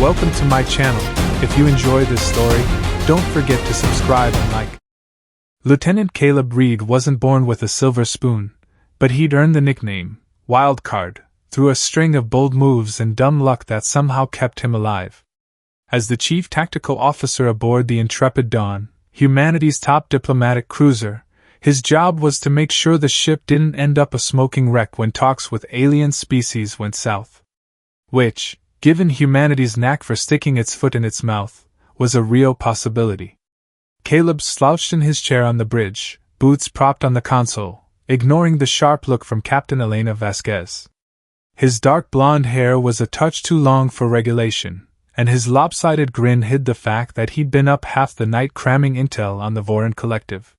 welcome to my channel. If you enjoy this story, don't forget to subscribe and like. Lieutenant Caleb Reed wasn't born with a silver spoon, but he'd earned the nickname, Wildcard, through a string of bold moves and dumb luck that somehow kept him alive. As the chief tactical officer aboard the Intrepid Dawn, humanity's top diplomatic cruiser, his job was to make sure the ship didn't end up a smoking wreck when talks with alien species went south. Which, given humanity's knack for sticking its foot in its mouth, was a real possibility. Caleb slouched in his chair on the bridge, boots propped on the console, ignoring the sharp look from Captain Elena Vasquez. His dark blonde hair was a touch too long for regulation, and his lopsided grin hid the fact that he'd been up half the night cramming intel on the Voran Collective.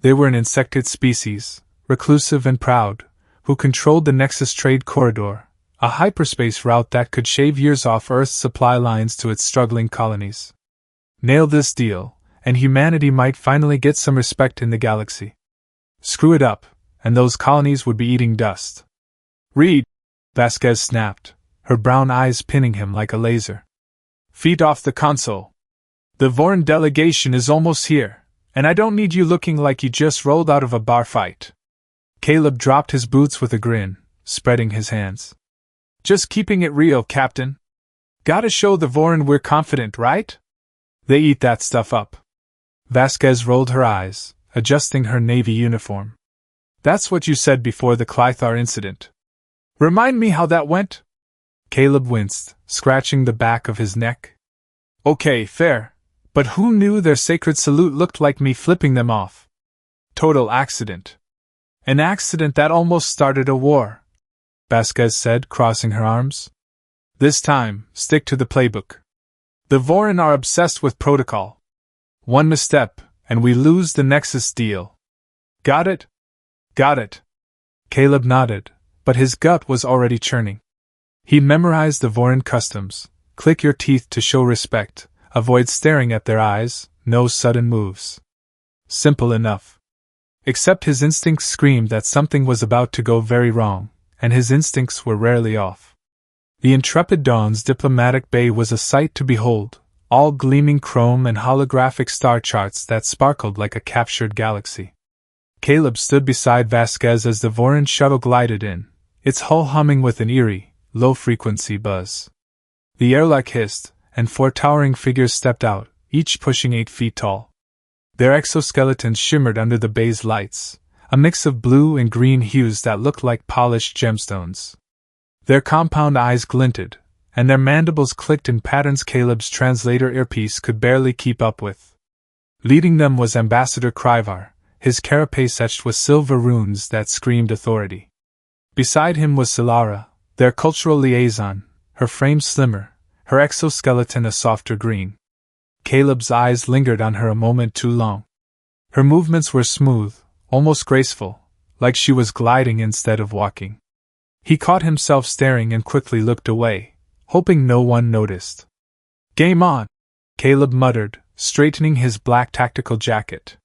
They were an insectid species, reclusive and proud, who controlled the Nexus Trade Corridor, a hyperspace route that could shave years off Earth's supply lines to its struggling colonies. Nail this deal, and humanity might finally get some respect in the galaxy. Screw it up, and those colonies would be eating dust. Reed! Vasquez snapped, her brown eyes pinning him like a laser. Feet off the console. The Voran delegation is almost here, and I don't need you looking like you just rolled out of a bar fight. Caleb dropped his boots with a grin, spreading his hands. Just keeping it real, Captain. Gotta show the Voran we're confident, right? They eat that stuff up. Vasquez rolled her eyes, adjusting her Navy uniform. That's what you said before the Clythar incident. Remind me how that went? Caleb winced, scratching the back of his neck. Okay, fair. But who knew their sacred salute looked like me flipping them off? Total accident. An accident that almost started a war, Vasquez said, crossing her arms. This time, stick to the playbook. The Voran are obsessed with protocol. One misstep, and we lose the Nexus deal. Got it? Got it. Caleb nodded, but his gut was already churning. He memorized the Voran customs: click your teeth to show respect, avoid staring at their eyes, no sudden moves. Simple enough. Except his instincts screamed that something was about to go very wrong, and his instincts were rarely off. The Intrepid Dawn's diplomatic bay was a sight to behold, all gleaming chrome and holographic star charts that sparkled like a captured galaxy. Caleb stood beside Vasquez as the Voran shuttle glided in, its hull humming with an eerie, low-frequency buzz. The airlock hissed, and 4 towering figures stepped out, each pushing 8 feet tall. Their exoskeletons shimmered under the bay's lights, a mix of blue and green hues that looked like polished gemstones. Their compound eyes glinted, and their mandibles clicked in patterns Caleb's translator earpiece could barely keep up with. Leading them was Ambassador Kryvar, his carapace etched with silver runes that screamed authority. Beside him was Solara, their cultural liaison, her frame slimmer, her exoskeleton a softer green. Caleb's eyes lingered on her a moment too long. Her movements were smooth, almost graceful, like she was gliding instead of walking. He caught himself staring and quickly looked away, hoping no one noticed. Game on, Caleb muttered, straightening his black tactical jacket.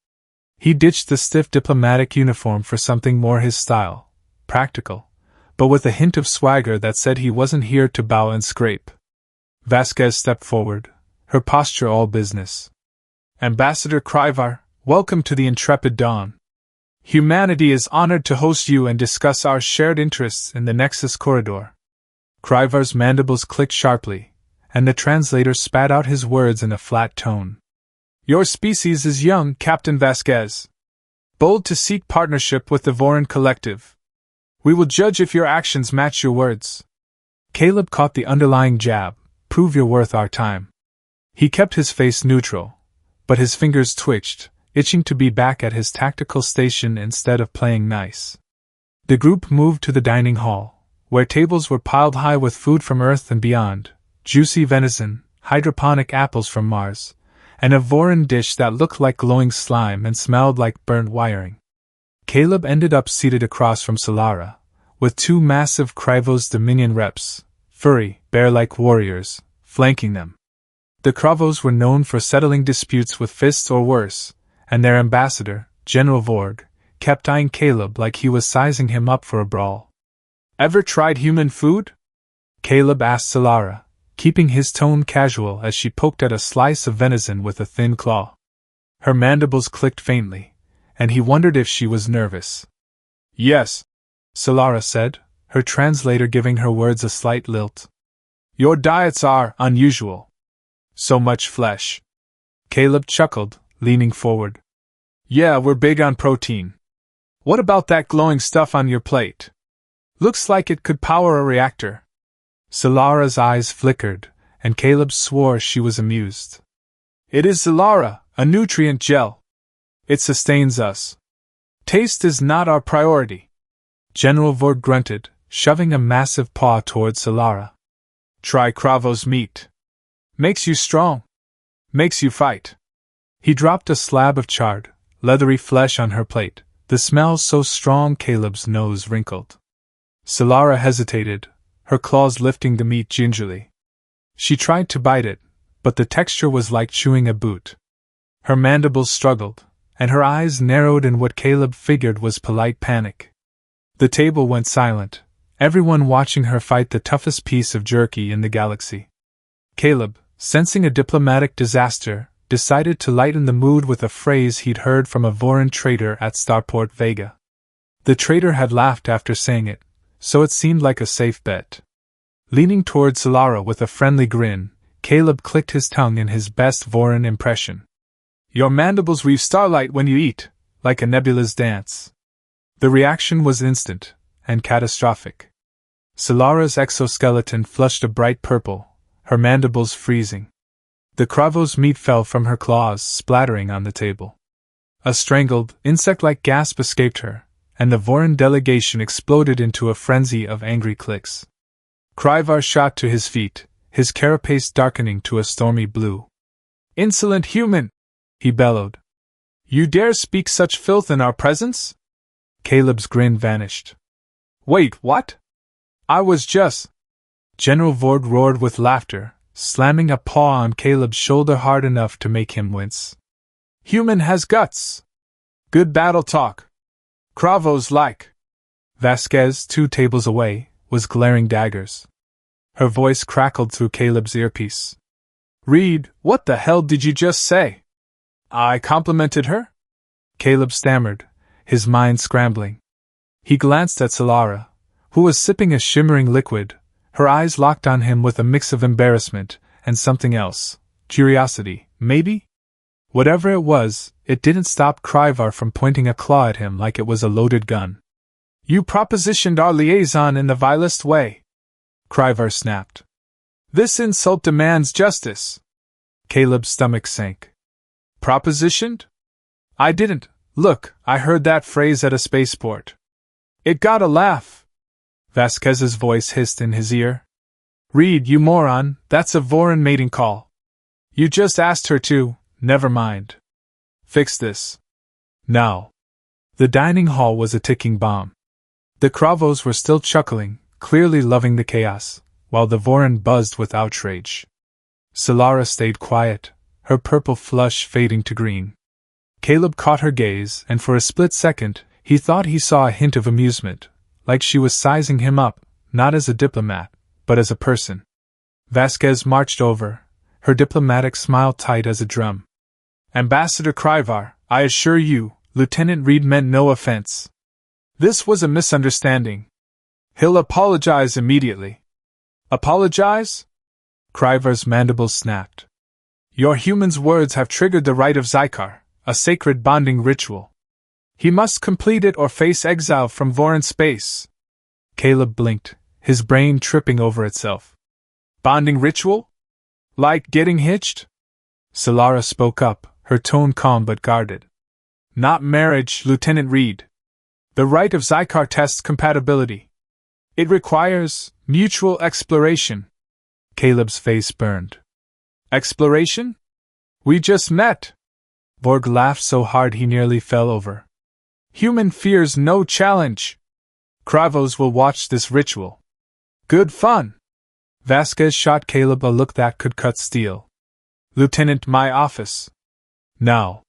He ditched the stiff diplomatic uniform for something more his style, practical, but with a hint of swagger that said he wasn't here to bow and scrape. Vasquez stepped forward, her posture all business. Ambassador Kryvar, welcome to the Intrepid Dawn. Humanity is honored to host you and discuss our shared interests in the Nexus Corridor. Kryvar's mandibles clicked sharply, and the translator spat out his words in a flat tone. Your species is young, Captain Vasquez. Bold to seek partnership with the Voran Collective. We will judge if your actions match your words. Caleb caught the underlying jab, prove you're worth our time. He kept his face neutral, but his fingers twitched, itching to be back at his tactical station instead of playing nice. The group moved to the dining hall, where tables were piled high with food from Earth and beyond, juicy venison, hydroponic apples from Mars, and a Voran dish that looked like glowing slime and smelled like burnt wiring. Caleb ended up seated across from Solara, with 2 massive Kryvos Dominion reps, furry, bear-like warriors, flanking them. The Kryvos were known for settling disputes with fists or worse, and their ambassador, General Vorg, kept eyeing Caleb like he was sizing him up for a brawl. Ever tried human food? Caleb asked Solara, keeping his tone casual as she poked at a slice of venison with a thin claw. Her mandibles clicked faintly, and he wondered if she was nervous. "Yes," Solara said, her translator giving her words a slight lilt. "Your diets are unusual. So much flesh." Caleb chuckled, leaning forward. "Yeah, we're big on protein. What about that glowing stuff on your plate? Looks like it could power a reactor." Solara's eyes flickered, and Caleb swore she was amused. "It is Solara, a nutrient gel. It sustains us. Taste is not our priority." General Vord grunted, shoving a massive paw toward Solara. "Try Kravo's meat. Makes you strong. Makes you fight." He dropped a slab of charred, leathery flesh on her plate, the smell so strong Caleb's nose wrinkled. Solara hesitated, her claws lifting the meat gingerly. She tried to bite it, but the texture was like chewing a boot. Her mandibles struggled, and her eyes narrowed in what Caleb figured was polite panic. The table went silent, everyone watching her fight the toughest piece of jerky in the galaxy. Caleb, sensing a diplomatic disaster, decided to lighten the mood with a phrase he'd heard from a Voran trader at Starport Vega. The trader had laughed after saying it, so it seemed like a safe bet. Leaning toward Solara with a friendly grin, Caleb clicked his tongue in his best Voran impression. "Your mandibles weave starlight when you eat, like a nebula's dance." The reaction was instant, and catastrophic. Solara's exoskeleton flushed a bright purple, her mandibles freezing. The Kravo's meat fell from her claws, splattering on the table. A strangled, insect-like gasp escaped her, and the Voran delegation exploded into a frenzy of angry clicks. Kryvar shot to his feet, his carapace darkening to a stormy blue. "Insolent human!" he bellowed. "You dare speak such filth in our presence?" Caleb's grin vanished. "Wait, what? I was just—" General Vord roared with laughter, slamming a paw on Caleb's shoulder hard enough to make him wince. "Human has guts! Good battle talk! Kravo's like!" Vasquez, 2 tables away, was glaring daggers. Her voice crackled through Caleb's earpiece. "Reed, what the hell did you just say?" "I complimented her?" Caleb stammered, his mind scrambling. He glanced at Solara, who was sipping a shimmering liquid, her eyes locked on him with a mix of embarrassment and something else. Curiosity, maybe? Whatever it was, it didn't stop Kryvar from pointing a claw at him like it was a loaded gun. "You propositioned our liaison in the vilest way," Kryvar snapped. "This insult demands justice." Caleb's stomach sank. "Propositioned? I didn't. Look, I heard that phrase at a spaceport. It got a laugh." Vasquez's voice hissed in his ear. "Reed, you moron, that's a Voran mating call. You just asked her to, never mind. Fix this. Now." The dining hall was a ticking bomb. The Kravos were still chuckling, clearly loving the chaos, while the Voran buzzed with outrage. Solara stayed quiet, her purple flush fading to green. Caleb caught her gaze, and for a split second, he thought he saw a hint of amusement, like she was sizing him up, not as a diplomat, but as a person. Vasquez marched over, her diplomatic smile tight as a drum. "Ambassador Kryvar, I assure you, Lieutenant Reed meant no offense. This was a misunderstanding. He'll apologize immediately." "Apologize?" Kryvar's mandibles snapped. "Your human's words have triggered the rite of Zykar, a sacred bonding ritual. He must complete it or face exile from Voran space." Caleb blinked, his brain tripping over itself. "Bonding ritual? Like getting hitched?" Solara spoke up, her tone calm but guarded. "Not marriage, Lieutenant Reed. The rite of Zykar tests compatibility. It requires mutual exploration." Caleb's face burned. "Exploration? We just met." Borg laughed so hard he nearly fell over. "Human fears no challenge. Kravos will watch this ritual. Good fun." Vasquez shot Caleb a look that could cut steel. "Lieutenant, my office." Now.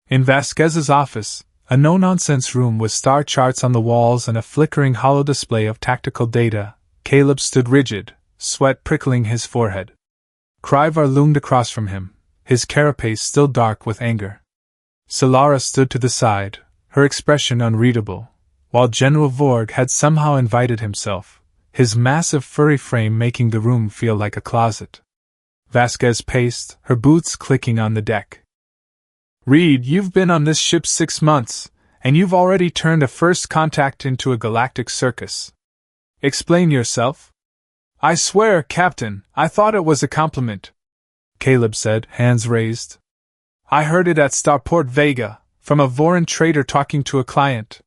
In Vasquez's office, a no-nonsense room with star charts on the walls and a flickering hollow display of tactical data, Caleb stood rigid, sweat prickling his forehead. Kryvar loomed across from him, his carapace still dark with anger. Solara stood to the side, her expression unreadable, while General Vorg had somehow invited himself, his massive furry frame making the room feel like a closet. Vasquez paced, her boots clicking on the deck. Reed, you've been on this ship 6 months, and you've already turned a first contact into a galactic circus. Explain yourself? I swear, Captain, I thought it was a compliment, Caleb said, hands raised. I heard it at Starport Vega, from a Voran trader talking to a client.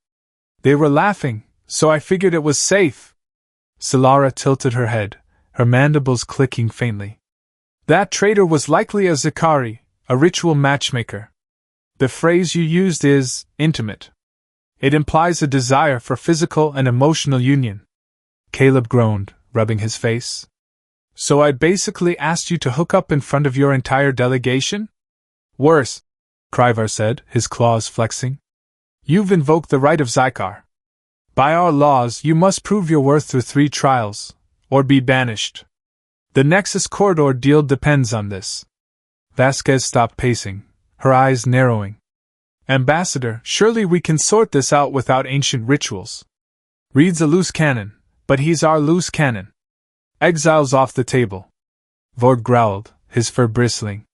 They were laughing, so I figured it was safe. Solara tilted her head, her mandibles clicking faintly. That trader was likely a Zakari, a ritual matchmaker. The phrase you used is intimate. It implies a desire for physical and emotional union. Caleb groaned, rubbing his face. So I basically asked you to hook up in front of your entire delegation? Worse, Kryvar said, his claws flexing. You've invoked the right of Zykar. By our laws, you must prove your worth through 3 trials, or be banished. The Nexus Corridor deal depends on this. Vasquez stopped pacing, her eyes narrowing. Ambassador, surely we can sort this out without ancient rituals. Reed's a loose cannon, but he's our loose cannon. Exile's off the table. Vorg growled, his fur bristling.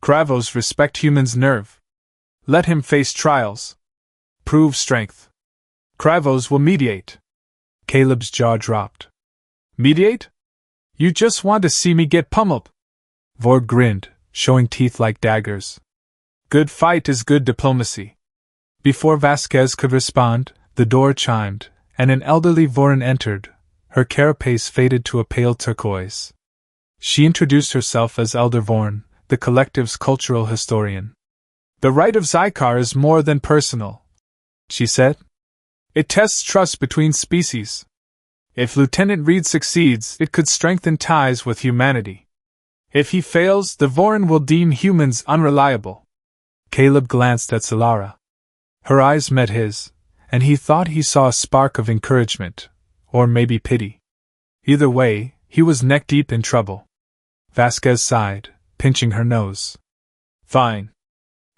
Kravos respect humans' nerve. Let him face trials. Prove strength. Kravos will mediate. Caleb's jaw dropped. Mediate? You just want to see me get pummeled? Vorg grinned, showing teeth like daggers. Good fight is good diplomacy. Before Vasquez could respond, the door chimed, and an elderly Voran entered, her carapace faded to a pale turquoise. She introduced herself as Elder Voran, the collective's cultural historian. The right of Zykar is more than personal, she said. It tests trust between species. If Lieutenant Reed succeeds, it could strengthen ties with humanity. If he fails, the Voran will deem humans unreliable. Caleb glanced at Solara. Her eyes met his, and he thought he saw a spark of encouragement, or maybe pity. Either way, he was neck-deep in trouble. Vasquez sighed, pinching her nose. Fine.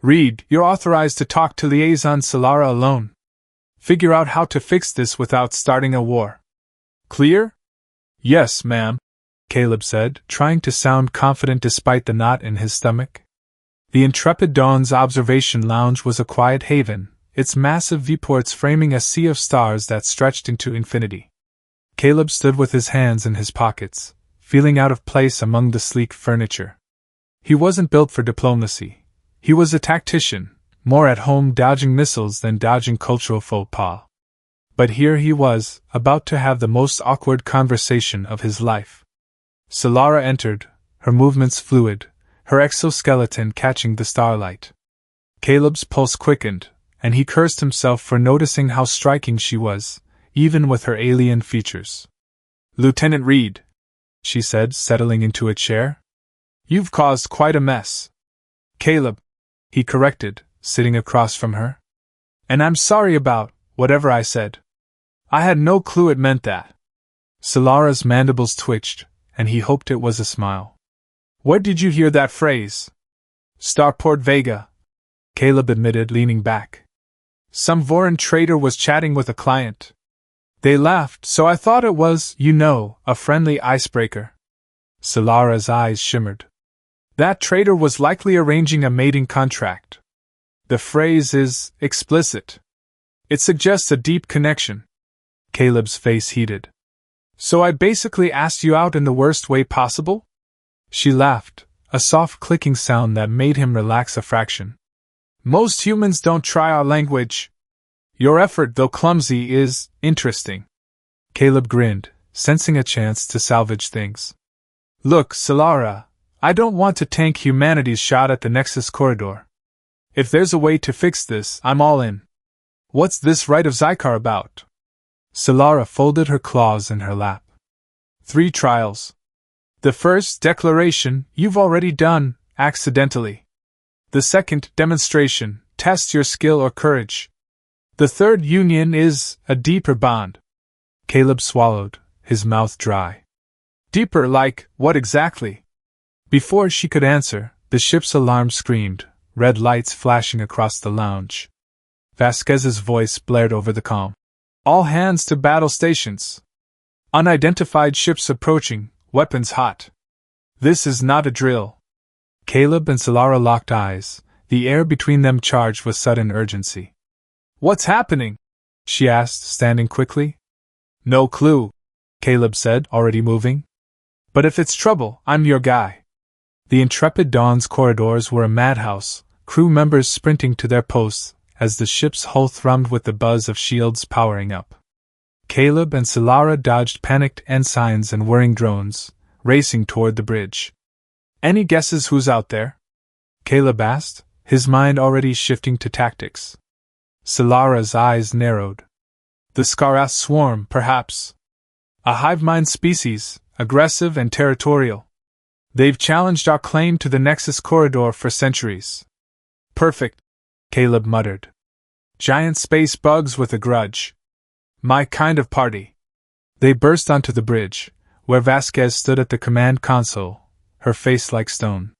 Reed, you're authorized to talk to Liaison Solara alone. Figure out how to fix this without starting a war. Clear? Yes, ma'am, Caleb said, trying to sound confident despite the knot in his stomach. The Intrepid Dawn's observation lounge was a quiet haven, its massive viewports framing a sea of stars that stretched into infinity. Caleb stood with his hands in his pockets, feeling out of place among the sleek furniture. He wasn't built for diplomacy. He was a tactician, more at home dodging missiles than dodging cultural faux pas. But here he was, about to have the most awkward conversation of his life. Solara entered, her movements fluid, her exoskeleton catching the starlight. Caleb's pulse quickened, and he cursed himself for noticing how striking she was, even with her alien features. Lieutenant Reed, she said, settling into a chair. You've caused quite a mess. Caleb, he corrected, sitting across from her. And I'm sorry about whatever I said. I had no clue it meant that. Solara's mandibles twitched, and he hoped it was a smile. Where did you hear that phrase? Starport Vega, Caleb admitted, leaning back. Some Voran trader was chatting with a client. They laughed, so I thought it was, a friendly icebreaker. Solara's eyes shimmered. That trader was likely arranging a mating contract. The phrase is explicit. It suggests a deep connection. Caleb's face heated. So I basically asked you out in the worst way possible? She laughed, a soft clicking sound that made him relax a fraction. Most humans don't try our language. Your effort, though clumsy, is interesting. Caleb grinned, sensing a chance to salvage things. Look, Solara, I don't want to tank humanity's shot at the Nexus Corridor. If there's a way to fix this, I'm all in. What's this right of Zykar about? Solara folded her claws in her lap. 3 trials. The first, declaration, you've already done, accidentally. The second, demonstration, test your skill or courage. The third, union, is a deeper bond. Caleb swallowed, his mouth dry. Deeper, like, what exactly? Before she could answer, the ship's alarm screamed, red lights flashing across the lounge. Vasquez's voice blared over the comm. All hands to battle stations. Unidentified ships approaching, weapons hot. This is not a drill. Caleb and Solara locked eyes, the air between them charged with sudden urgency. What's happening? She asked, standing quickly. No clue, Caleb said, already moving. But if it's trouble, I'm your guy. The Intrepid Dawn's corridors were a madhouse, crew members sprinting to their posts as the ship's hull thrummed with the buzz of shields powering up. Caleb and Solara dodged panicked ensigns and whirring drones, racing toward the bridge. Any guesses who's out there? Caleb asked, his mind already shifting to tactics. Solara's eyes narrowed. The Skarath swarm, perhaps. A hive mind species, aggressive and territorial. They've challenged our claim to the Nexus corridor for centuries. Perfect, Caleb muttered. Giant space bugs with a grudge. My kind of party. They burst onto the bridge, where Vasquez stood at the command console, her face like stone.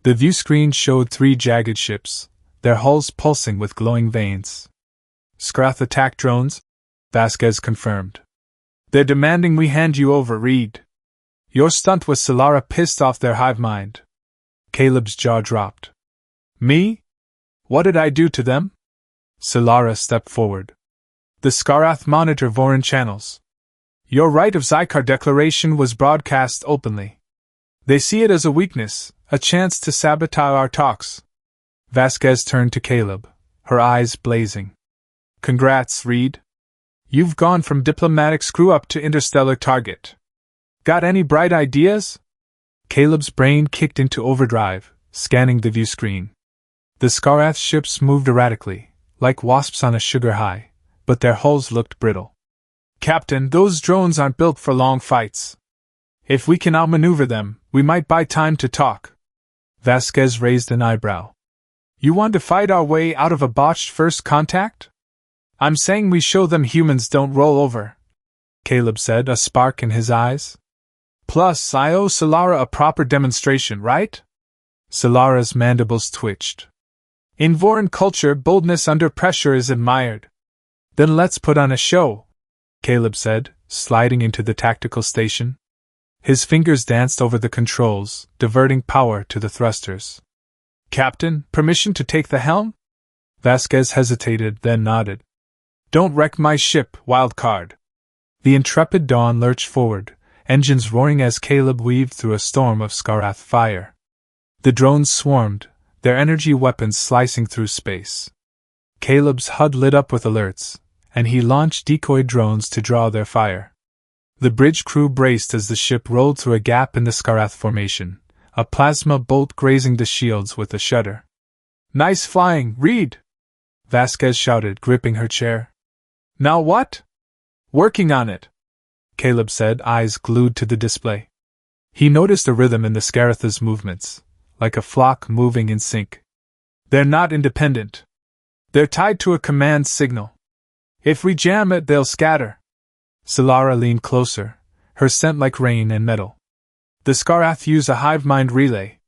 The view screen showed 3 jagged ships, their hulls pulsing with glowing veins. Skarath attack drones? Vasquez confirmed. They're demanding we hand you over, Reed. Your stunt was Solara pissed off their hive mind. Caleb's jaw dropped. Me? What did I do to them? Solara stepped forward. The Skarath monitor Vorin channels. Your right of Zycar declaration was broadcast openly. They see it as a weakness, a chance to sabotage our talks. Vasquez turned to Caleb, her eyes blazing. Congrats, Reed. You've gone from diplomatic screw-up to interstellar target. Got any bright ideas? Caleb's brain kicked into overdrive, scanning the view screen. The Skarath ships moved erratically, like wasps on a sugar high, but their hulls looked brittle. Captain, those drones aren't built for long fights. If we can outmaneuver them, we might buy time to talk. Vasquez raised an eyebrow. You want to fight our way out of a botched first contact? I'm saying we show them humans don't roll over, Caleb said, a spark in his eyes. Plus, I owe Solara a proper demonstration, right? Solara's mandibles twitched. In Vorin culture, boldness under pressure is admired. Then let's put on a show, Caleb said, sliding into the tactical station. His fingers danced over the controls, diverting power to the thrusters. Captain, permission to take the helm? Vasquez hesitated, then nodded. Don't wreck my ship, wildcard. The Intrepid Dawn lurched forward, engines roaring as Caleb weaved through a storm of Skarath fire. The drones swarmed, their energy weapons slicing through space. Caleb's HUD lit up with alerts, and he launched decoy drones to draw their fire. The bridge crew braced as the ship rolled through a gap in the Skarath formation, a plasma bolt grazing the shields with a shudder. Nice flying, Reed! Vasquez shouted, gripping her chair. Now what? Working on it, Caleb said, eyes glued to the display. He noticed a rhythm in the Skarath's movements, like a flock moving in sync. They're not independent. They're tied to a command signal. If we jam it, they'll scatter. Solara leaned closer, her scent like rain and metal. The Skarath use a hive mind relay.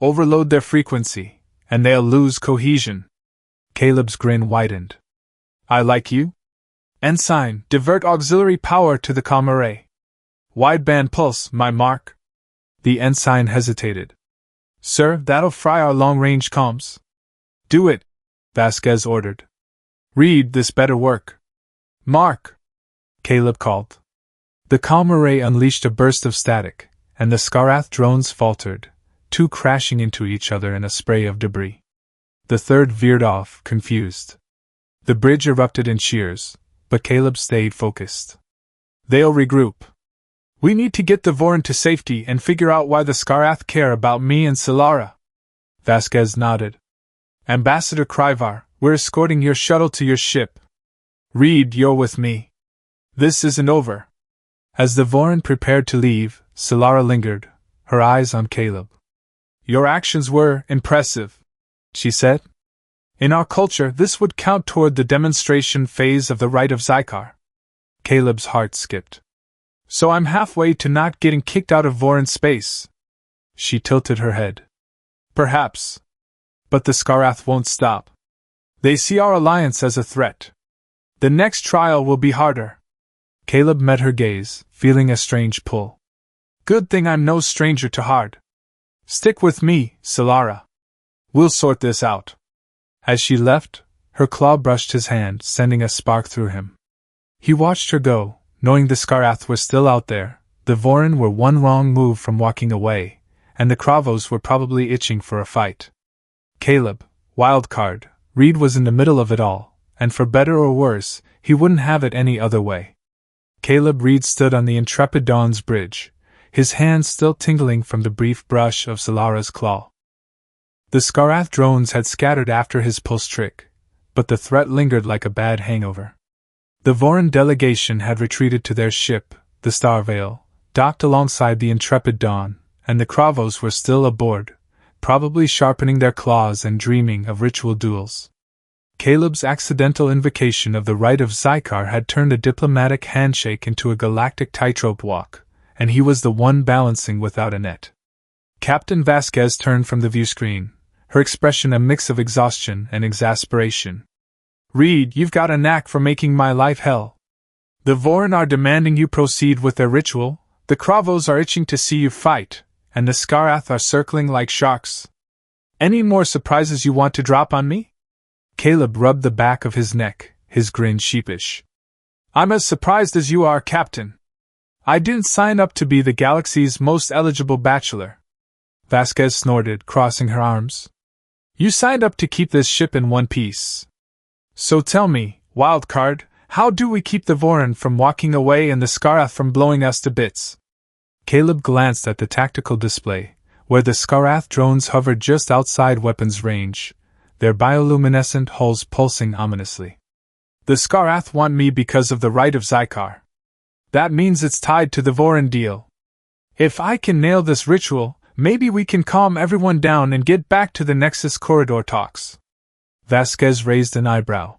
Overload their frequency, and they'll lose cohesion. Caleb's grin widened. I like you? Ensign, divert auxiliary power to the comm array. Wideband pulse, my mark. The ensign hesitated. Sir, that'll fry our long-range comms. Do it, Vasquez ordered. Reed, this better work. Mark, Caleb called. The comm array unleashed a burst of static, and the Skarath drones faltered, 2 crashing into each other in a spray of debris. The third veered off, confused. The bridge erupted in cheers, but Caleb stayed focused. They'll regroup. We need to get the Vorin to safety and figure out why the Skarath care about me and Solara. Vasquez nodded. Ambassador Kryvar, we're escorting your shuttle to your ship. Reed, you're with me. This isn't over. As the Vorin prepared to leave, Solara lingered, her eyes on Caleb. Your actions were impressive, she said. In our culture, this would count toward the demonstration phase of the Rite of Zycar. Caleb's heart skipped. So I'm halfway to not getting kicked out of Voran space. She tilted her head. Perhaps. But the Skarath won't stop. They see our alliance as a threat. The next trial will be harder. Caleb met her gaze, feeling a strange pull. Good thing I'm no stranger to hard. Stick with me, Solara. We'll sort this out. As she left, her claw brushed his hand, sending a spark through him. He watched her go, knowing the Skarath were still out there. The Voran were one wrong move from walking away, and the Kravos were probably itching for a fight. Caleb, wildcard, Reed was in the middle of it all, and for better or worse, he wouldn't have it any other way. Caleb Reed stood on the intrepid Dawn's bridge, his hands still tingling from the brief brush of Solara's claw. The Skarath drones had scattered after his pulse trick, but the threat lingered like a bad hangover. The Voran delegation had retreated to their ship, the Starvale, docked alongside the intrepid Dawn, and the Kravos were still aboard, probably sharpening their claws and dreaming of ritual duels. Caleb's accidental invocation of the rite of Zykar had turned a diplomatic handshake into a galactic tightrope walk, and he was the one balancing without a net. Captain Vasquez turned from the viewscreen, her expression a mix of exhaustion and exasperation. Reed, you've got a knack for making my life hell. The Voran are demanding you proceed with their ritual, the Kravos are itching to see you fight, and the Skarath are circling like sharks. Any more surprises you want to drop on me? Caleb rubbed the back of his neck, his grin sheepish. I'm as surprised as you are, Captain. I didn't sign up to be the galaxy's most eligible bachelor. Vasquez snorted, crossing her arms. You signed up to keep this ship in one piece. So tell me, wildcard, how do we keep the Voran from walking away and the Skarath from blowing us to bits? Caleb glanced at the tactical display, where the Skarath drones hovered just outside weapons range, their bioluminescent hulls pulsing ominously. The Skarath want me because of the rite of Zykar. That means it's tied to the Voran deal. If I can nail this ritual, maybe we can calm everyone down and get back to the Nexus corridor talks. Vasquez raised an eyebrow.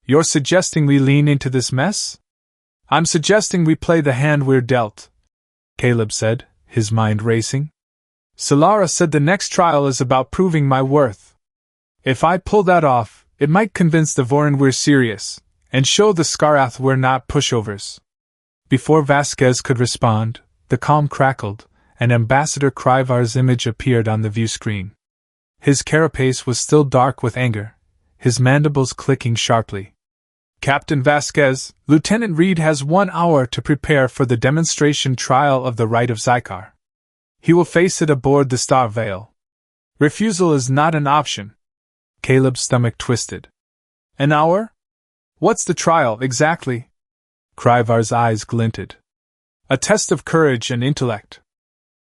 You're suggesting we lean into this mess? I'm suggesting we play the hand we're dealt, Caleb said, his mind racing. Solara said the next trial is about proving my worth. If I pull that off, it might convince the Voran we're serious, and show the Skarath we're not pushovers. Before Vasquez could respond, the comm crackled, and Ambassador Kryvar's image appeared on the view screen. His carapace was still dark with anger, his mandibles clicking sharply. Captain Vasquez, Lieutenant Reed has 1 hour to prepare for the demonstration trial of the rite of Zykar. He will face it aboard the Starvale. Refusal is not an option. Caleb's stomach twisted. An hour? What's the trial, exactly? Kryvar's eyes glinted. A test of courage and intellect.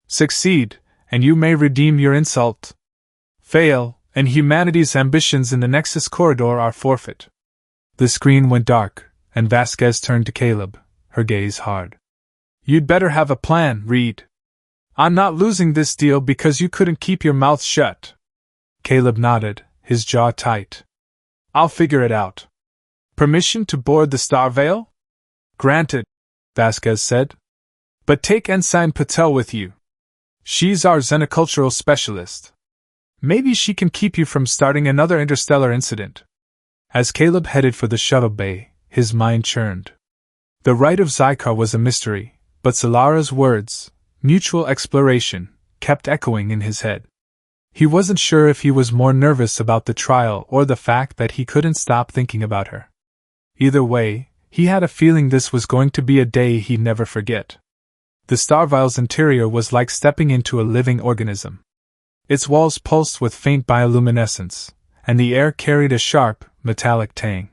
Succeed, and you may redeem your insult. Fail, and humanity's ambitions in the Nexus corridor are forfeit. The screen went dark, and Vasquez turned to Caleb, her gaze hard. You'd better have a plan, Reed. I'm not losing this deal because you couldn't keep your mouth shut. Caleb nodded, his jaw tight. I'll figure it out. Permission to board the Starvale? Granted, Vasquez said. But take Ensign Patel with you. She's our xenocultural specialist. Maybe she can keep you from starting another interstellar incident. As Caleb headed for the shuttle bay, his mind churned. The rite of Zykar was a mystery, but Solara's words, mutual exploration, kept echoing in his head. He wasn't sure if he was more nervous about the trial or the fact that he couldn't stop thinking about her. Either way, he had a feeling this was going to be a day he'd never forget. The Starvile's interior was like stepping into a living organism. Its walls pulsed with faint bioluminescence, and the air carried a sharp, metallic tang.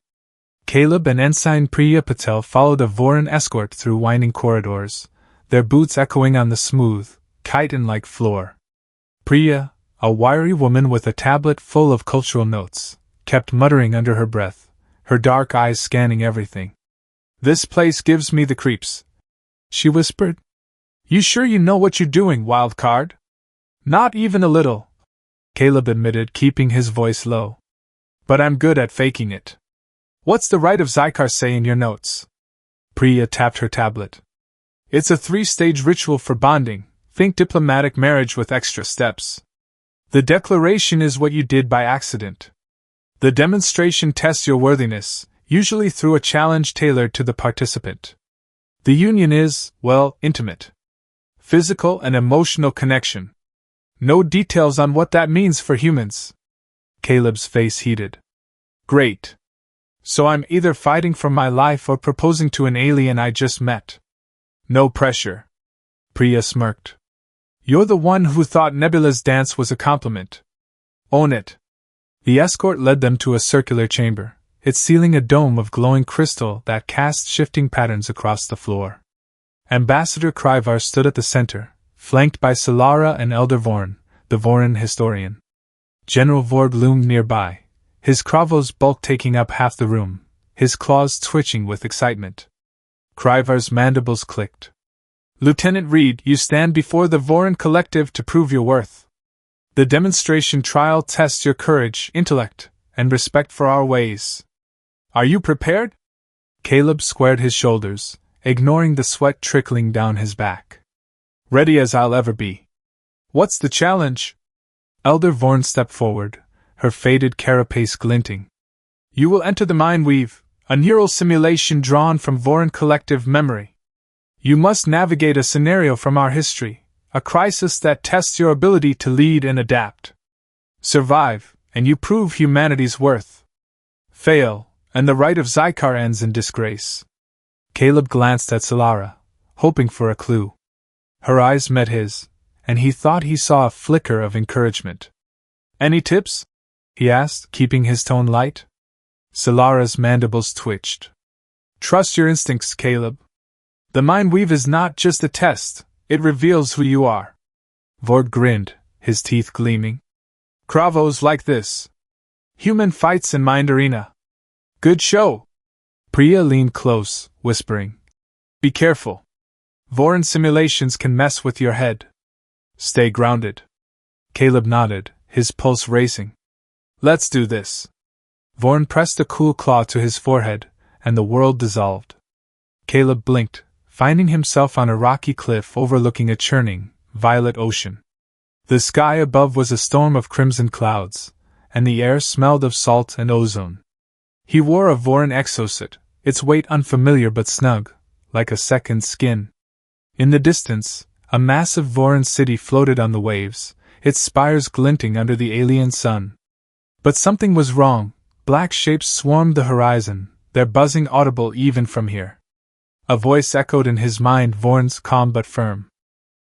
Caleb and Ensign Priya Patel followed a Voran escort through winding corridors, their boots echoing on the smooth, chitin-like floor. Priya, a wiry woman with a tablet full of cultural notes, kept muttering under her breath, her dark eyes scanning everything. This place gives me the creeps, she whispered. You sure you know what you're doing, wildcard? Not even a little, Caleb admitted, keeping his voice low. But I'm good at faking it. What's the rite of Zykar say in your notes? Priya tapped her tablet. It's a 3-stage ritual for bonding. Think diplomatic marriage with extra steps. The declaration is what you did by accident. The demonstration tests your worthiness, usually through a challenge tailored to the participant. The union is, well, intimate. Physical and emotional connection. No details on what that means for humans. Caleb's face heated. Great. So I'm either fighting for my life or proposing to an alien I just met. No pressure. Priya smirked. You're the one who thought Nebula's dance was a compliment. Own it. The escort led them to a circular chamber, its ceiling a dome of glowing crystal that cast shifting patterns across the floor. Ambassador Kryvar stood at the center, flanked by Solara and Elder Vorn, the Voran historian. General Vord loomed nearby, his Kravos bulk taking up half the room, his claws twitching with excitement. Kryvar's mandibles clicked. Lieutenant Reed, you stand before the Voran Collective to prove your worth. The demonstration trial tests your courage, intellect, and respect for our ways. Are you prepared? Caleb squared his shoulders, ignoring the sweat trickling down his back. Ready as I'll ever be. What's the challenge? Elder Vorn stepped forward, her faded carapace glinting. You will enter the Mind Weave, a neural simulation drawn from Voran Collective memory. You must navigate a scenario from our history, a crisis that tests your ability to lead and adapt. Survive, and you prove humanity's worth. Fail, and the right of Zykar ends in disgrace. Caleb glanced at Solara, hoping for a clue. Her eyes met his, and he thought he saw a flicker of encouragement. Any tips? He asked, keeping his tone light. Solara's mandibles twitched. Trust your instincts, Caleb. The Mind Weave is not just a test, it reveals who you are. Vord grinned, his teeth gleaming. Kravos like this. Human fights in Mind Arena. Good show. Priya leaned close, whispering. Be careful. Voran simulations can mess with your head. Stay grounded. Caleb nodded, his pulse racing. Let's do this. Voran pressed a cool claw to his forehead, and the world dissolved. Caleb blinked, finding himself on a rocky cliff overlooking a churning, violet ocean. The sky above was a storm of crimson clouds, and the air smelled of salt and ozone. He wore a Voran exosuit, its weight unfamiliar but snug, like a second skin. In the distance, a massive Voran city floated on the waves, its spires glinting under the alien sun. But something was wrong. Black shapes swarmed the horizon, their buzzing audible even from here. A voice echoed in his mind, Voran's calm but firm.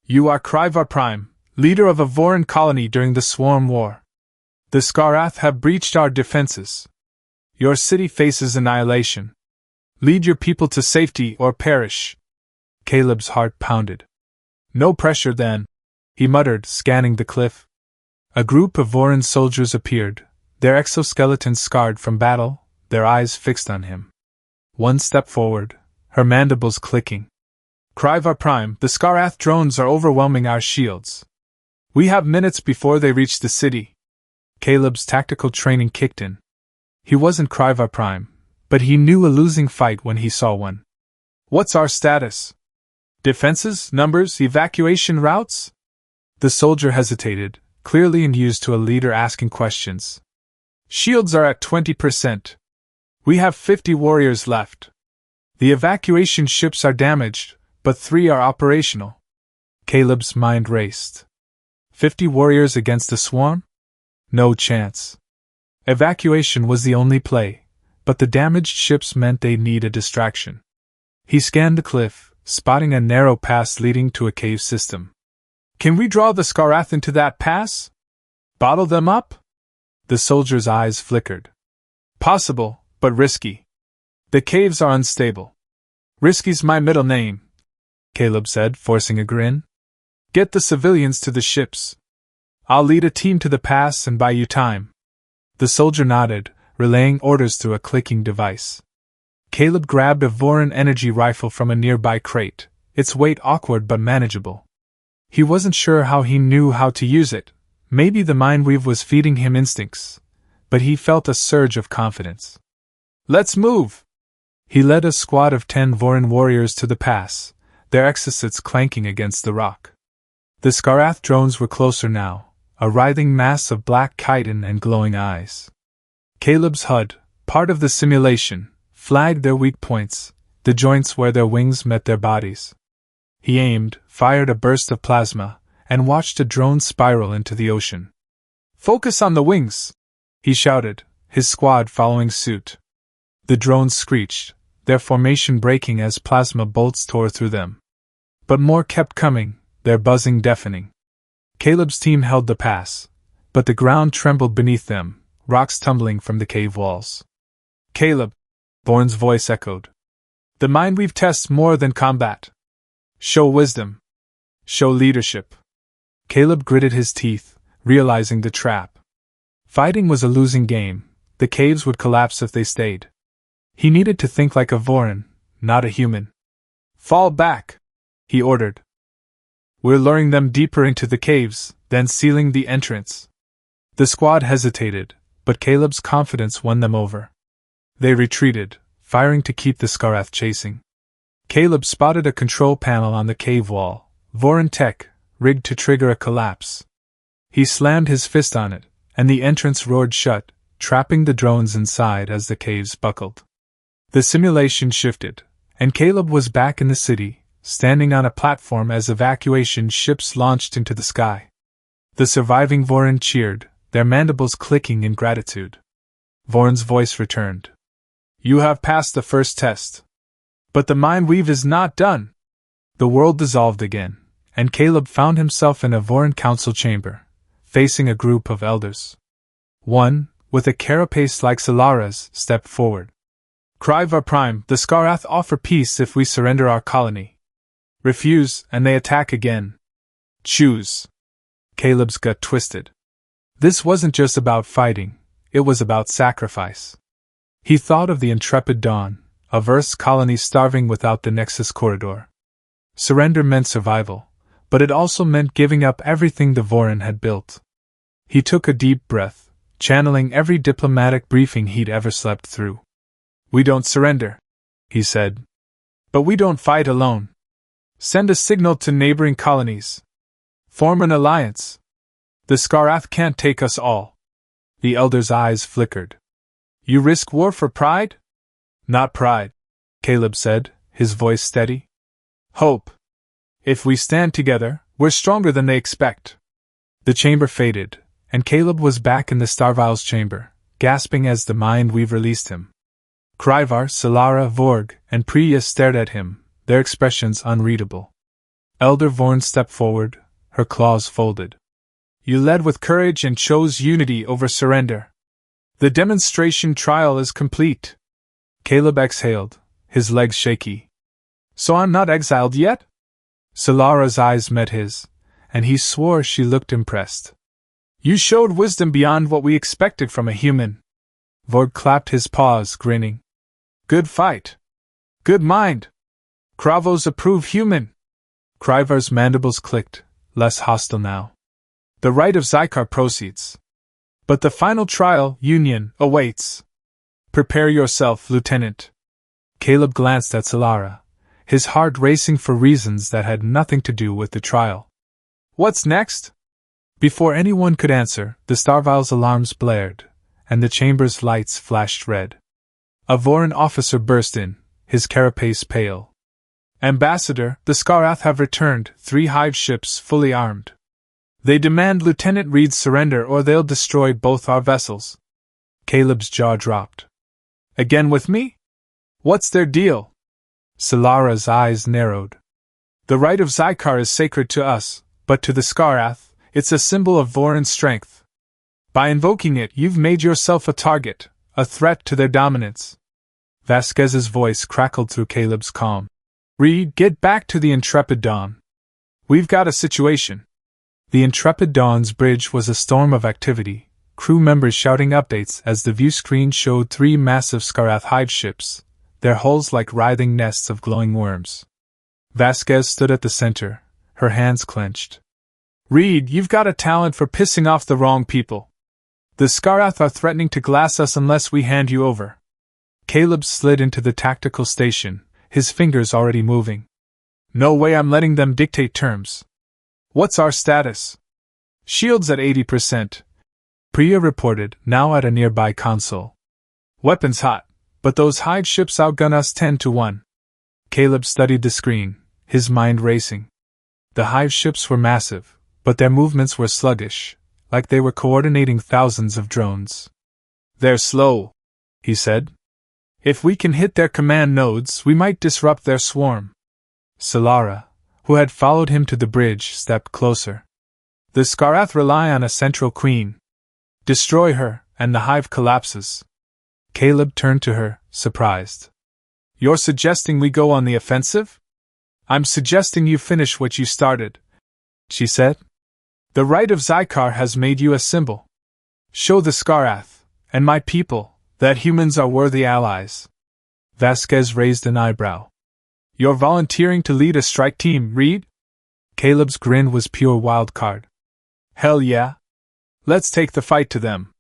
You are Kryvar Prime, leader of a Voran colony during the Swarm War. The Skarath have breached our defenses. Your city faces annihilation. Lead your people to safety or perish. Caleb's heart pounded. No pressure then, he muttered, scanning the cliff. A group of Voran soldiers appeared, their exoskeletons scarred from battle, their eyes fixed on him. One stepped forward, her mandibles clicking. Kryvar Prime, the Skarath drones are overwhelming our shields. We have minutes before they reach the city. Caleb's tactical training kicked in. He wasn't Kryvar Prime, but he knew a losing fight when he saw one. What's our status? Defenses, numbers, evacuation routes? The soldier hesitated, clearly unused to a leader asking questions. Shields are at 20%. We have 50 warriors left. The evacuation ships are damaged, but 3 are operational. Caleb's mind raced. 50 warriors against a swarm? No chance. Evacuation was the only play, but the damaged ships meant they'd need a distraction. He scanned the cliff, spotting a narrow pass leading to a cave system. Can we draw the Skarath into that pass? Bottle them up? The soldier's eyes flickered. Possible, but risky. The caves are unstable. Risky's my middle name, Caleb said, forcing a grin. Get the civilians to the ships. I'll lead a team to the pass and buy you time. The soldier nodded, relaying orders through a clicking device. Caleb grabbed a Voran energy rifle from a nearby crate, its weight awkward but manageable. He wasn't sure how he knew how to use it. Maybe the Mindweave was feeding him instincts, but he felt a surge of confidence. Let's move! He led a squad of 10 Voran warriors to the pass, their exoskeletons clanking against the rock. The Skarath drones were closer now, a writhing mass of black chitin and glowing eyes. Caleb's HUD, part of the simulation, flagged their weak points, the joints where their wings met their bodies. He aimed, fired a burst of plasma, and watched a drone spiral into the ocean. "Focus on the wings!" he shouted, his squad following suit. The drones screeched, their formation breaking as plasma bolts tore through them. But more kept coming, their buzzing deafening. Caleb's team held the pass, but the ground trembled beneath them, rocks tumbling from the cave walls. "Caleb," Bourne's voice echoed. "The mind weave tests more than combat. Show wisdom. Show leadership." Caleb gritted his teeth, realizing the trap. Fighting was a losing game, the caves would collapse if they stayed. He needed to think like a Voran, not a human. "Fall back," he ordered. "We're luring them deeper into the caves, then sealing the entrance." The squad hesitated, but Caleb's confidence won them over. They retreated, firing to keep the Skarath chasing. Caleb spotted a control panel on the cave wall, Voran tech, rigged to trigger a collapse. He slammed his fist on it, and the entrance roared shut, trapping the drones inside as the caves buckled. The simulation shifted, and Caleb was back in the city, standing on a platform as evacuation ships launched into the sky. The surviving Voran cheered, their mandibles clicking in gratitude. Voran's voice returned. "You have passed the first test. But the mind weave is not done." The world dissolved again, and Caleb found himself in a Voran council chamber, facing a group of elders. One, with a carapace like Solara's, stepped forward. "Kryvar Prime, the Skarath offer peace if we surrender our colony. Refuse, and they attack again. Choose." Caleb's gut twisted. This wasn't just about fighting, it was about sacrifice. He thought of the intrepid Dawn, of Earth's colony starving without the Nexus corridor. Surrender meant survival, but it also meant giving up everything the Voran had built. He took a deep breath, channeling every diplomatic briefing he'd ever slept through. "We don't surrender," he said. "But we don't fight alone. Send a signal to neighboring colonies. Form an alliance. The Skarath can't take us all." The elder's eyes flickered. "You risk war for pride?" "Not pride," Caleb said, his voice steady. "Hope. If we stand together, we're stronger than they expect." The chamber faded, and Caleb was back in the Starvile's chamber, gasping as the mind weave released him. Kryvar, Solara, Vorg, and Priya stared at him, their expressions unreadable. Elder Vorn stepped forward, her claws folded. "You led with courage and chose unity over surrender. The demonstration trial is complete." Caleb exhaled, his legs shaky. "So I'm not exiled yet?" Solara's eyes met his, and he swore she looked impressed. "You showed wisdom beyond what we expected from a human." Vorg clapped his paws, grinning. "Good fight. Good mind. Kravos approve human." Kryvar's mandibles clicked, less hostile now. "The right of Zykar proceeds. But the final trial, Union, awaits. Prepare yourself, Lieutenant." Caleb glanced at Solara, his heart racing for reasons that had nothing to do with the trial. "What's next?" Before anyone could answer, the Starvile's alarms blared, and the chamber's lights flashed red. A Voran officer burst in, his carapace pale. "Ambassador, the Skarath have returned, 3 hive ships fully armed. They demand Lieutenant Reed's surrender or they'll destroy both our vessels." Caleb's jaw dropped. "Again with me? What's their deal?" Solara's eyes narrowed. "The right of Zykar is sacred to us, but to the Skarath, it's a symbol of Voran strength. By invoking it, you've made yourself a target, a threat to their dominance." Vasquez's voice crackled through Caleb's calm. "Reed, get back to the Intrepid Dawn. We've got a situation." The Intrepid Dawn's bridge was a storm of activity, crew members shouting updates as the view screen showed 3 massive Skarath hive ships, their hulls like writhing nests of glowing worms. Vasquez stood at the center, her hands clenched. "Reed, you've got a talent for pissing off the wrong people. The Skarath are threatening to glass us unless we hand you over." Caleb slid into the tactical station, his fingers already moving. No way I'm letting them dictate terms. What's our status? Shields at 80%. Priya reported, now at a nearby console. Weapons hot, but those hive ships outgun us 10-1. Caleb studied the screen, his mind racing. The hive ships were massive, but their movements were sluggish, like they were coordinating thousands of drones. They're slow, he said. If we can hit their command nodes, we might disrupt their swarm. Solara, who had followed him to the bridge, stepped closer. The Skarath rely on a central queen. Destroy her, and the hive collapses. Caleb turned to her, surprised. You're suggesting we go on the offensive? I'm suggesting you finish what you started, she said. The right of Zykar has made you a symbol. Show the Skarath, and my people, that humans are worthy allies. Vasquez raised an eyebrow. You're volunteering to lead a strike team, Reed? Caleb's grin was pure wildcard. Hell yeah. Let's take the fight to them.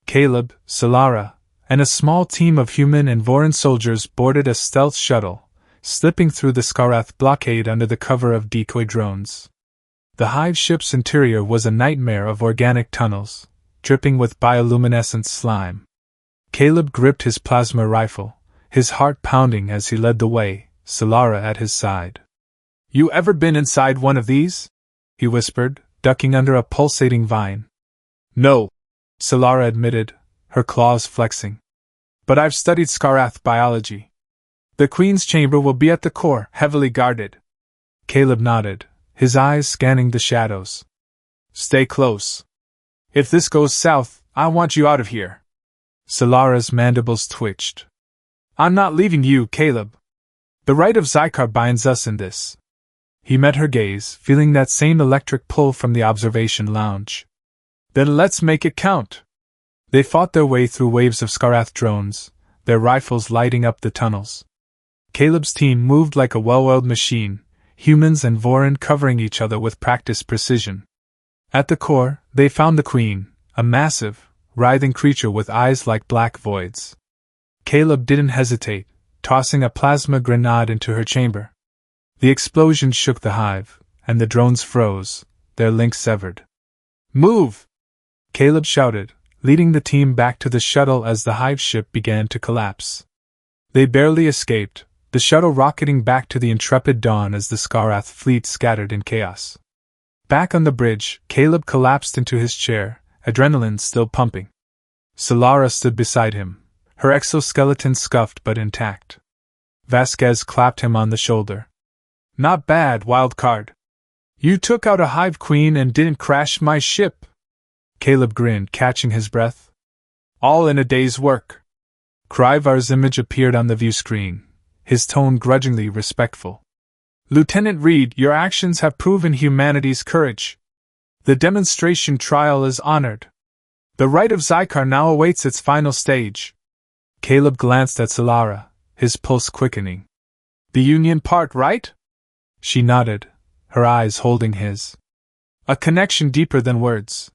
Caleb, Solara, and a small team of human and Voran soldiers boarded a stealth shuttle, slipping through the Skarath blockade under the cover of decoy drones. The hive ship's interior was a nightmare of organic tunnels, dripping with bioluminescent slime. Caleb gripped his plasma rifle, his heart pounding as he led the way, Solara at his side. You ever been inside one of these? He whispered, ducking under a pulsating vine. No, Solara admitted, her claws flexing. But I've studied Skarath biology. The Queen's chamber will be at the core, heavily guarded. Caleb nodded, his eyes scanning the shadows. Stay close. If this goes south, I want you out of here. Solara's mandibles twitched. I'm not leaving you, Caleb. The right of Zykar binds us in this. He met her gaze, feeling that same electric pull from the observation lounge. Then let's make it count. They fought their way through waves of Skarath drones, their rifles lighting up the tunnels. Caleb's team moved like a well-oiled machine, humans and Voran covering each other with practiced precision. At the core, they found the Queen, a massive, writhing creature with eyes like black voids. Caleb didn't hesitate, tossing a plasma grenade into her chamber. The explosion shook the hive, and the drones froze, their links severed. Move! Caleb shouted, leading the team back to the shuttle as the hive ship began to collapse. They barely escaped, the shuttle rocketing back to the intrepid Dawn as the Skarath fleet scattered in chaos. Back on the bridge, Caleb collapsed into his chair, adrenaline still pumping. Solara stood beside him, her exoskeleton scuffed but intact. Vasquez clapped him on the shoulder. Not bad, wildcard. You took out a hive queen and didn't crash my ship. Caleb grinned, catching his breath. All in a day's work. Kryvar's image appeared on the view screen, his tone grudgingly respectful. Lieutenant Reed, your actions have proven humanity's courage. The demonstration trial is honored. The right of Zykar now awaits its final stage. Caleb glanced at Solara, his pulse quickening. The Union part, right? She nodded, her eyes holding his. A connection deeper than words.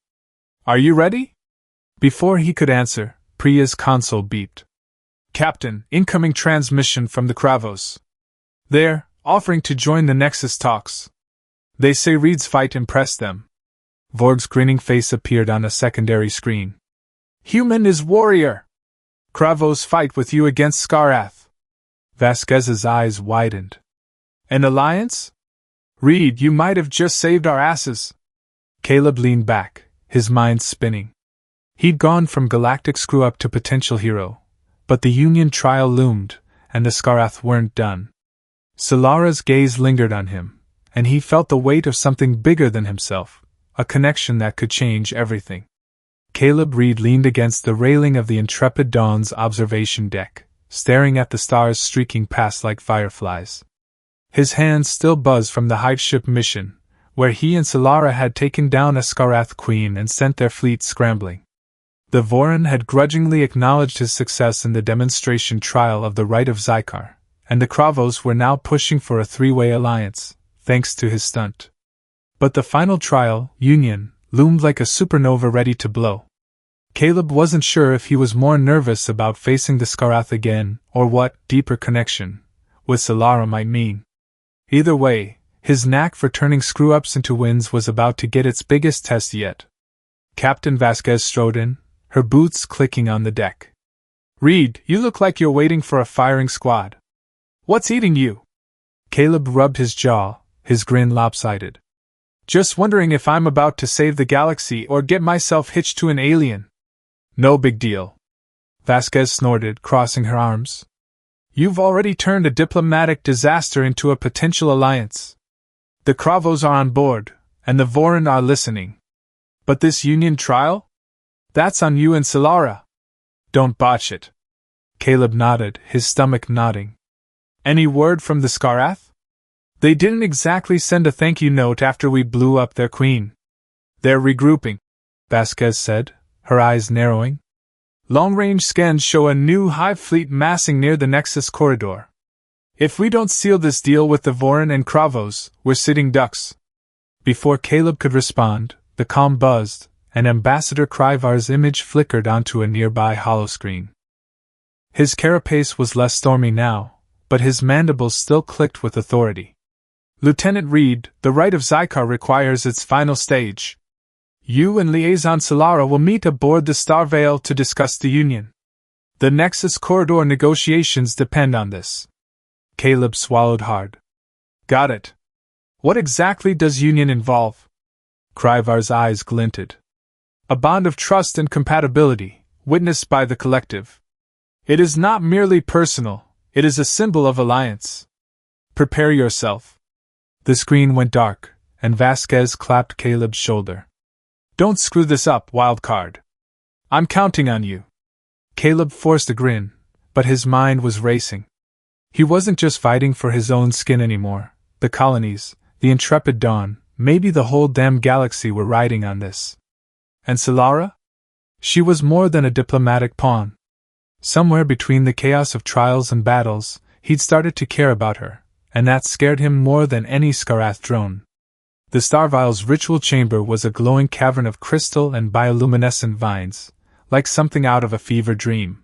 Are you ready? Before he could answer, Priya's console beeped. Captain, incoming transmission from the Kravos. They're offering to join the Nexus talks. They say Reed's fight impressed them. Vorg's grinning face appeared on a secondary screen. Human is warrior. Kravos fight with you against Skarath. Vasquez's eyes widened. An alliance? Reed, you might have just saved our asses. Caleb leaned back, his mind spinning. He'd gone from galactic screw-up to potential hero, but the Union trial loomed, and the Skarath weren't done. Solara's gaze lingered on him, and he felt the weight of something bigger than himself, a connection that could change everything. Caleb Reed leaned against the railing of the intrepid Dawn's observation deck, staring at the stars streaking past like fireflies. His hands still buzzed from the hive ship mission, where he and Solara had taken down a Skarath queen and sent their fleet scrambling. The Voran had grudgingly acknowledged his success in the demonstration trial of the right of Zykar, and the Kravos were now pushing for a three-way alliance, thanks to his stunt. But the final trial, Union, loomed like a supernova ready to blow. Caleb wasn't sure if he was more nervous about facing the Skarath again, or what deeper connection with Solara might mean. Either way, his knack for turning screw-ups into wins was about to get its biggest test yet. Captain Vasquez strode in, her boots clicking on the deck. "Reed, you look like you're waiting for a firing squad. What's eating you?" Caleb rubbed his jaw, his grin lopsided. "Just wondering if I'm about to save the galaxy or get myself hitched to an alien." "No big deal," Vasquez snorted, crossing her arms. "You've already turned a diplomatic disaster into a potential alliance. The Kravos are on board, and the Vorin are listening. But this Union trial? That's on you and Solara. Don't botch it." Caleb nodded, his stomach nodding. "Any word from the Skarath?" "They didn't exactly send a thank you note after we blew up their queen. They're regrouping," Vasquez said, her eyes narrowing. "Long-range scans show a new hive fleet massing near the Nexus corridor. If we don't seal this deal with the Vorin and Kravos, we're sitting ducks." Before Caleb could respond, the comm buzzed, and Ambassador Kryvar's image flickered onto a nearby holoscreen. His carapace was less stormy now, but his mandibles still clicked with authority. "Lieutenant Reed, the right of Zycar requires its final stage. You and Liaison Solara will meet aboard the Starvale to discuss the Union. The Nexus corridor negotiations depend on this." Caleb swallowed hard. "Got it. What exactly does Union involve?" Kryvar's eyes glinted. "A bond of trust and compatibility, witnessed by the collective. It is not merely personal, it is a symbol of alliance. Prepare yourself." The screen went dark, and Vasquez clapped Caleb's shoulder. "Don't screw this up, wildcard. I'm counting on you." Caleb forced a grin, but his mind was racing. He wasn't just fighting for his own skin anymore. The colonies, the intrepid Dawn, maybe the whole damn galaxy were riding on this. And Solara? She was more than a diplomatic pawn. Somewhere between the chaos of trials and battles, he'd started to care about her, and that scared him more than any Skarath drone. The Starvile's ritual chamber was a glowing cavern of crystal and bioluminescent vines, like something out of a fever dream.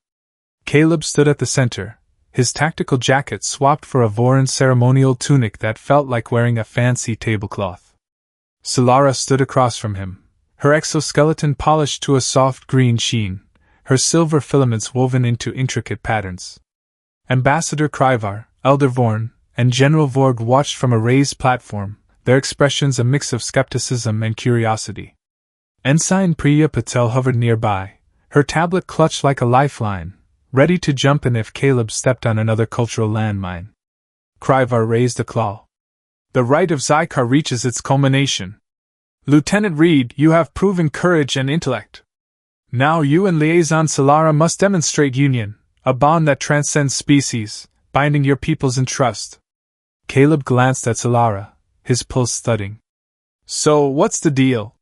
Caleb stood at the center, his tactical jacket swapped for a Vorin ceremonial tunic that felt like wearing a fancy tablecloth. Solara stood across from him, her exoskeleton polished to a soft green sheen, her silver filaments woven into intricate patterns. Ambassador Kryvar, Elder Vorin, and General Vorg watched from a raised platform, their expressions a mix of skepticism and curiosity. Ensign Priya Patel hovered nearby, her tablet clutched like a lifeline, ready to jump in if Caleb stepped on another cultural landmine. Kryvar raised a claw. "The right of Zycar reaches its culmination. Lieutenant Reed, you have proven courage and intellect. Now you and Liaison Solara must demonstrate union, a bond that transcends species, binding your peoples in trust." Caleb glanced at Solara, his pulse thudding. "So, what's the deal?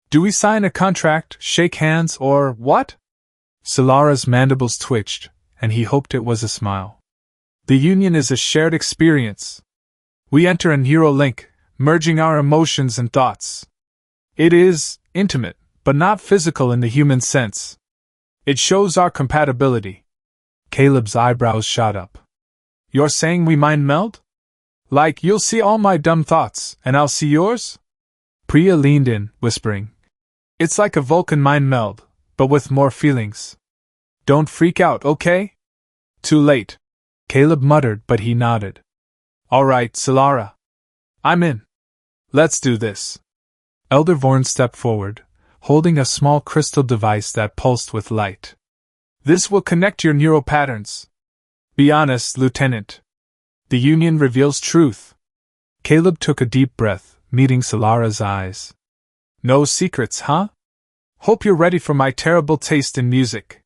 Do we sign a contract, shake hands, or what?" Solara's mandibles twitched, and he hoped it was a smile. "The Union is a shared experience. We enter a neural link, merging our emotions and thoughts. It is intimate, but not physical in the human sense. It shows our compatibility." Caleb's eyebrows shot up. "You're saying we mind meld? Like you'll see all my dumb thoughts, and I'll see yours?" Priya leaned in, whispering. "It's like a Vulcan mind meld, but with more feelings. Don't freak out, okay?" "Too late," Caleb muttered, but he nodded. "All right, Solara. I'm in. Let's do this." Elder Vorin stepped forward, holding a small crystal device that pulsed with light. "This will connect your neural patterns. Be honest, Lieutenant. The Union reveals truth." Caleb took a deep breath, meeting Solara's eyes. "No secrets, huh? Hope you're ready for my terrible taste in music."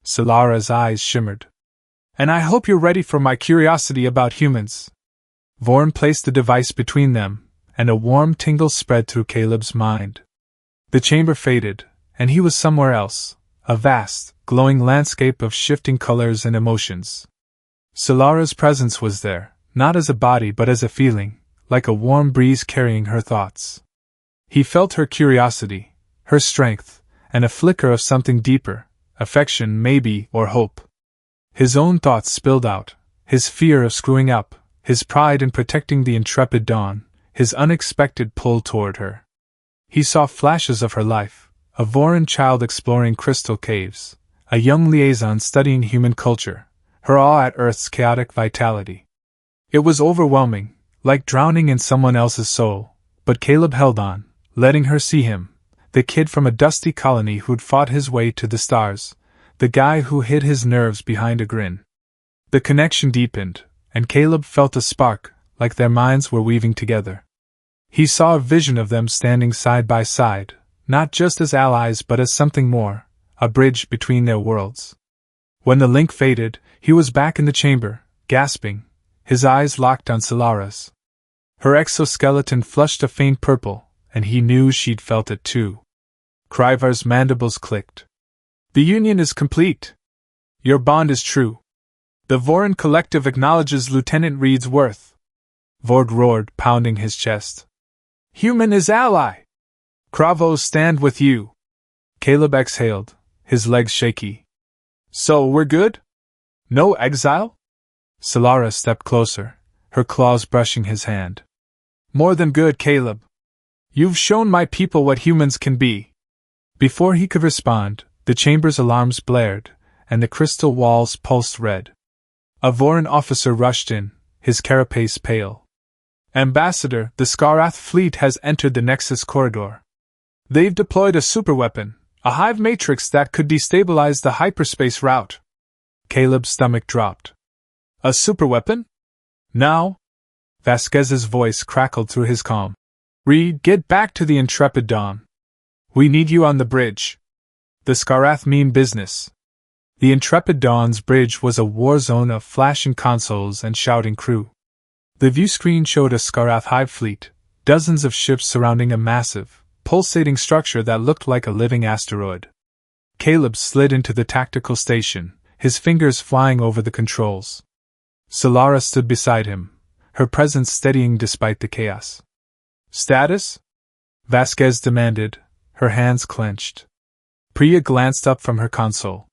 Solara's eyes shimmered. "And I hope you're ready for my curiosity about humans." Vorin placed the device between them, and a warm tingle spread through Caleb's mind. The chamber faded, and he was somewhere else, a vast, glowing landscape of shifting colors and emotions. Solara's presence was there, not as a body but as a feeling, like a warm breeze carrying her thoughts. He felt her curiosity, her strength, and a flicker of something deeper, affection maybe, or hope. His own thoughts spilled out, his fear of screwing up, his pride in protecting the intrepid Dawn, his unexpected pull toward her. He saw flashes of her life, a Voran child exploring crystal caves, a young liaison studying human culture, her awe at Earth's chaotic vitality. It was overwhelming, like drowning in someone else's soul, but Caleb held on, letting her see him, the kid from a dusty colony who'd fought his way to the stars, the guy who hid his nerves behind a grin. The connection deepened, and Caleb felt a spark, like their minds were weaving together. He saw a vision of them standing side by side, not just as allies but as something more, a bridge between their worlds. When the link faded, he was back in the chamber, gasping, his eyes locked on Solara's. Her exoskeleton flushed a faint purple, and he knew she'd felt it too. Kryvar's mandibles clicked. The union is complete. Your bond is true. The Voran Collective acknowledges Lieutenant Reed's worth. Vord roared, pounding his chest. Human is ally! Kravos stand with you! Caleb exhaled, his legs shaky. So we're good? No exile? Solara stepped closer, her claws brushing his hand. More than good, Caleb. You've shown my people what humans can be. Before he could respond, the chamber's alarms blared, and the crystal walls pulsed red. A Voran officer rushed in, his carapace pale. Ambassador, the Skarath fleet has entered the Nexus corridor. They've deployed a superweapon, a hive matrix that could destabilize the hyperspace route. Caleb's stomach dropped. A superweapon? Now? Vasquez's voice crackled through his calm. Reed, get back to the intrepid Dawn. We need you on the bridge. The Skarath mean business. The intrepid Dawn's bridge was a war zone of flashing consoles and shouting crew. The view screen showed a Skarath hive fleet, dozens of ships surrounding a massive, pulsating structure that looked like a living asteroid. Caleb slid into the tactical station, his fingers flying over the controls. Solara stood beside him, her presence steadying despite the chaos. Status? Vasquez demanded, her hands clenched. Priya glanced up from her console.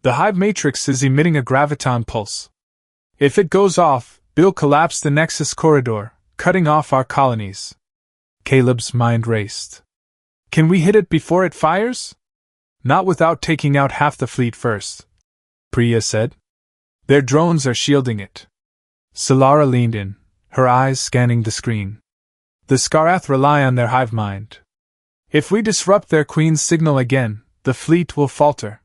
The hive matrix is emitting a graviton pulse. If it goes off, it'll collapse the Nexus corridor, cutting off our colonies. Caleb's mind raced. Can we hit it before it fires? Not without taking out half the fleet first, Priya said. Their drones are shielding it. Solara leaned in, her eyes scanning the screen. The Skarath rely on their hive mind. If we disrupt their queen's signal again, the fleet will falter.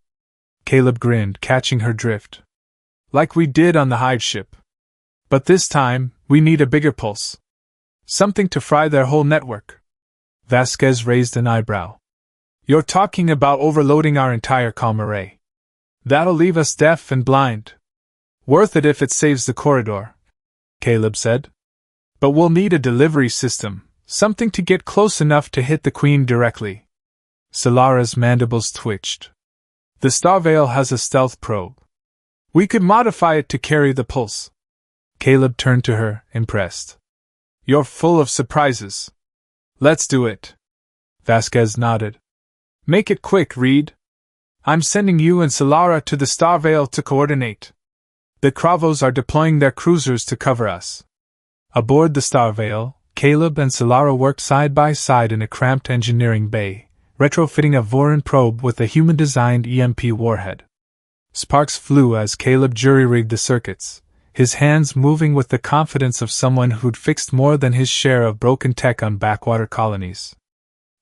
Caleb grinned, catching her drift. Like we did on the hive ship. But this time, we need a bigger pulse. Something to fry their whole network. Vasquez raised an eyebrow. You're talking about overloading our entire comm array. That'll leave us deaf and blind. Worth it if it saves the corridor, Caleb said. But we'll need a delivery system, something to get close enough to hit the Queen directly. Solara's mandibles twitched. The Starvale has a stealth probe. We could modify it to carry the pulse. Caleb turned to her, impressed. You're full of surprises. Let's do it. Vasquez nodded. Make it quick, Reed. I'm sending you and Solara to the Starvale to coordinate. The Kravos are deploying their cruisers to cover us. Aboard the Starvale, Caleb and Solara worked side by side in a cramped engineering bay, retrofitting a Voran probe with a human-designed EMP warhead. Sparks flew as Caleb jury-rigged the circuits, his hands moving with the confidence of someone who'd fixed more than his share of broken tech on backwater colonies.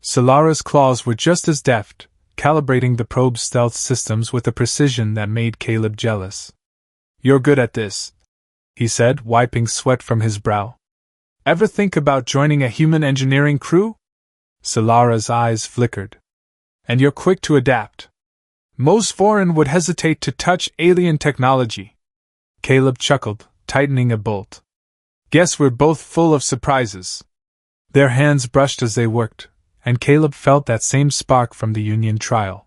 Solara's claws were just as deft, calibrating the probe's stealth systems with a precision that made Caleb jealous. You're good at this, he said, wiping sweat from his brow. Ever think about joining a human engineering crew? Solara's eyes flickered. And you're quick to adapt. Most foreign would hesitate to touch alien technology. Caleb chuckled, tightening a bolt. Guess we're both full of surprises. Their hands brushed as they worked, and Caleb felt that same spark from the Union trial.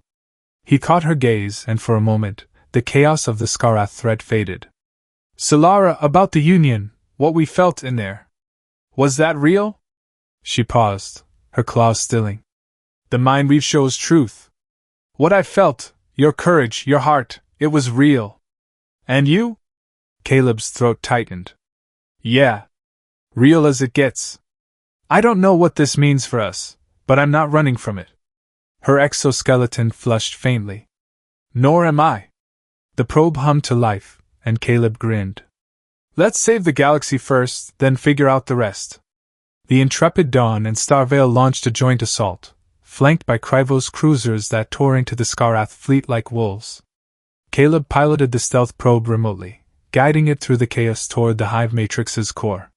He caught her gaze, and for a moment, the chaos of the Skarath threat faded. Solara, about the Union, what we felt in there. Was that real? She paused, her claws stilling. The mind weave shows truth. What I felt, your courage, your heart, it was real. And you? Caleb's throat tightened. Yeah. Real as it gets. I don't know what this means for us, but I'm not running from it. Her exoskeleton flushed faintly. Nor am I. The probe hummed to life, and Caleb grinned. Let's save the galaxy first, then figure out the rest. The intrepid Dawn and Starvale launched a joint assault, flanked by Krivos cruisers that tore into the Skarath fleet like wolves. Caleb piloted the stealth probe remotely, guiding it through the chaos toward the Hive Matrix's core.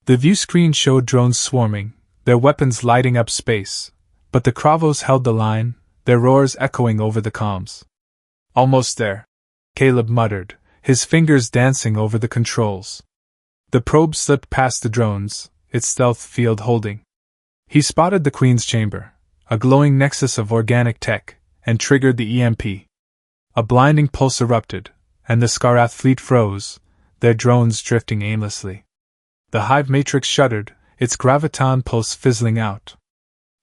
The view screen showed drones swarming, their weapons lighting up space, but the Kravos held the line, their roars echoing over the comms. Almost there, Caleb muttered, his fingers dancing over the controls. The probe slipped past the drones, its stealth field holding. He spotted the Queen's chamber, a glowing nexus of organic tech, and triggered the EMP. A blinding pulse erupted, and the Skarath fleet froze, their drones drifting aimlessly. The Hive Matrix shuddered, its graviton pulse fizzling out.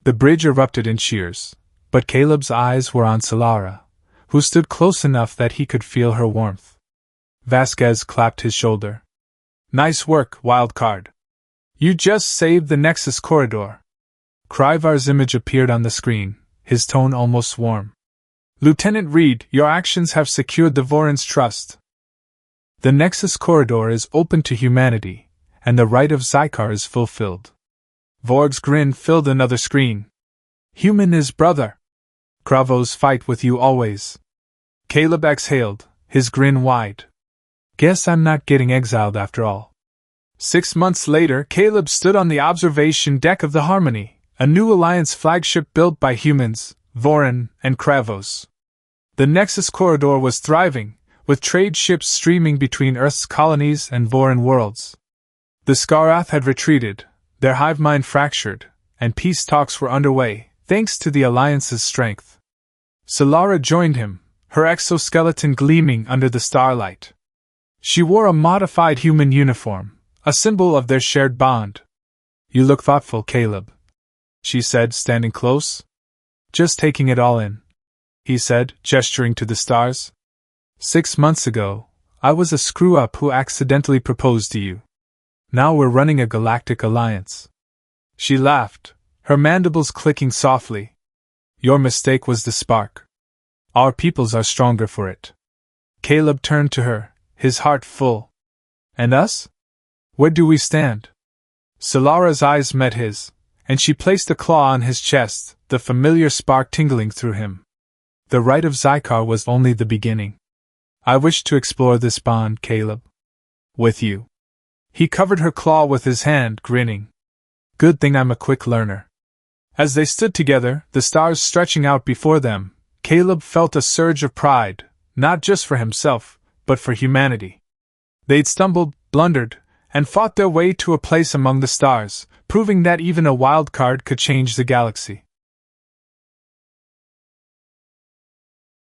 The bridge erupted in cheers, but Caleb's eyes were on Solara, who stood close enough that he could feel her warmth. Vasquez clapped his shoulder. Nice work, Wildcard. You just saved the Nexus corridor. Kryvar's image appeared on the screen, his tone almost warm. Lieutenant Reed, your actions have secured the Voran's trust. The Nexus corridor is open to humanity, and the right of Zykar is fulfilled. Vorg's grin filled another screen. Human is brother. Kravos fight with you always. Caleb exhaled, his grin wide. Guess I'm not getting exiled after all. 6 months later, Caleb stood on the observation deck of the Harmony, a new Alliance flagship built by humans, Voran, and Kravos. The Nexus corridor was thriving, with trade ships streaming between Earth's colonies and Voran worlds. The Skarath had retreated, their hive mind fractured, and peace talks were underway, thanks to the Alliance's strength. Solara joined him, her exoskeleton gleaming under the starlight. She wore a modified human uniform, a symbol of their shared bond. You look thoughtful, Caleb, she said, standing close. Just taking it all in, he said, gesturing to the stars. 6 months ago, I was a screw-up who accidentally proposed to you. Now we're running a galactic alliance. She laughed, her mandibles clicking softly. Your mistake was the spark. Our peoples are stronger for it. Caleb turned to her, his heart full. And us? Where do we stand? Solara's eyes met his, and she placed a claw on his chest, the familiar spark tingling through him. The right of Zykar was only the beginning. I wish to explore this bond, Caleb. With you. He covered her claw with his hand, grinning. Good thing I'm a quick learner. As they stood together, the stars stretching out before them, Caleb felt a surge of pride, not just for himself, but for humanity. They'd stumbled, blundered, and fought their way to a place among the stars, proving that even a wild card could change the galaxy.